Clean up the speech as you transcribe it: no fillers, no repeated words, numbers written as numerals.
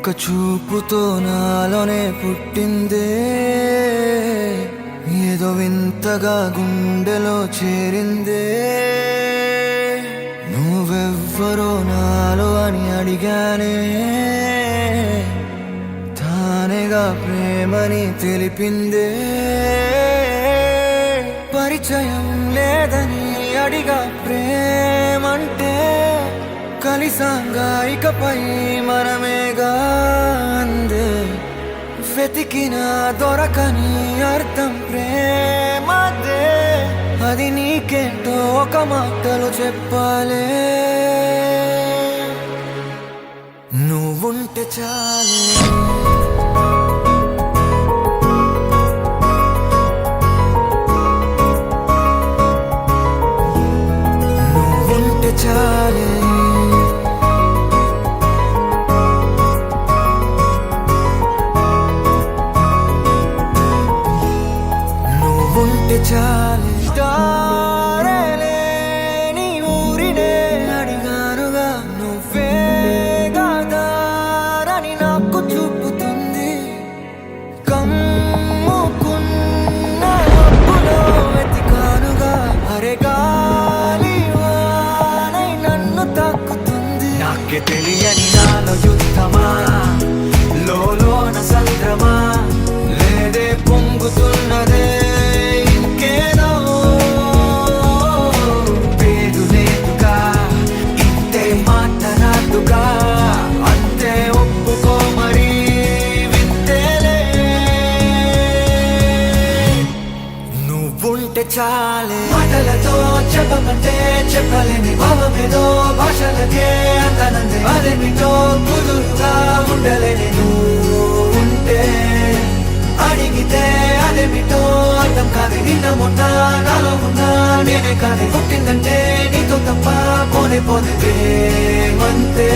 ఒక చూపుతో నాలోనే పుట్టిందే, ఏదో వింతగా గుండెలో చేరిందే. నువ్వెవ్వరో నాలో అని అడిగానే, తానేగా ప్రేమని తెలిపిందే. పరిచయం లేదని అడిగా ప్రేమంటే, కలిసాంగా ఇకపై మనమేగా అందే. వెతికిన దొరకని అర్థం ప్రేమదే, అది నీకేంటో ఒక మాటలో చెప్పాలే. నువ్వుంటే చాలే, నువ్వుంటే చాలే. నువ్వుంటే చాలే. దారేలే నీ ఊరినే అడిగానుగా, నువ్వేగా దారని నాకు చూపుతుంది. కమ్ముకున్న మబ్బులో వెతికానుగా, అరే గాలి వానై నన్ను తాకుతుంది. నాకే తెలియని నాలో యుద్ధమా, లోన సంద్రమా, లేదే పొంగుతున్నదే ఇంకేదో. పేరు లేదుగా, ఇంతే మాట్లాడుగా, అంతే ఒప్పుకో మరి వింతేలే. నువ్వుంటే చాలే, మాటలతో చెప్పమంటే చెప్పలేని భావమేదో, భాషలకే అందనందే అదేమిటో కుదురుగా ఉండలేని. నువ్వుంటే అడిగితే అదేమిటో అర్థం కాదు. నిన్న మొన్న నాలో ఉన్నా నేనే కాదే, పుట్టిందంటే నీతో తప్ప పోనే పోతే ప్రేమంతే.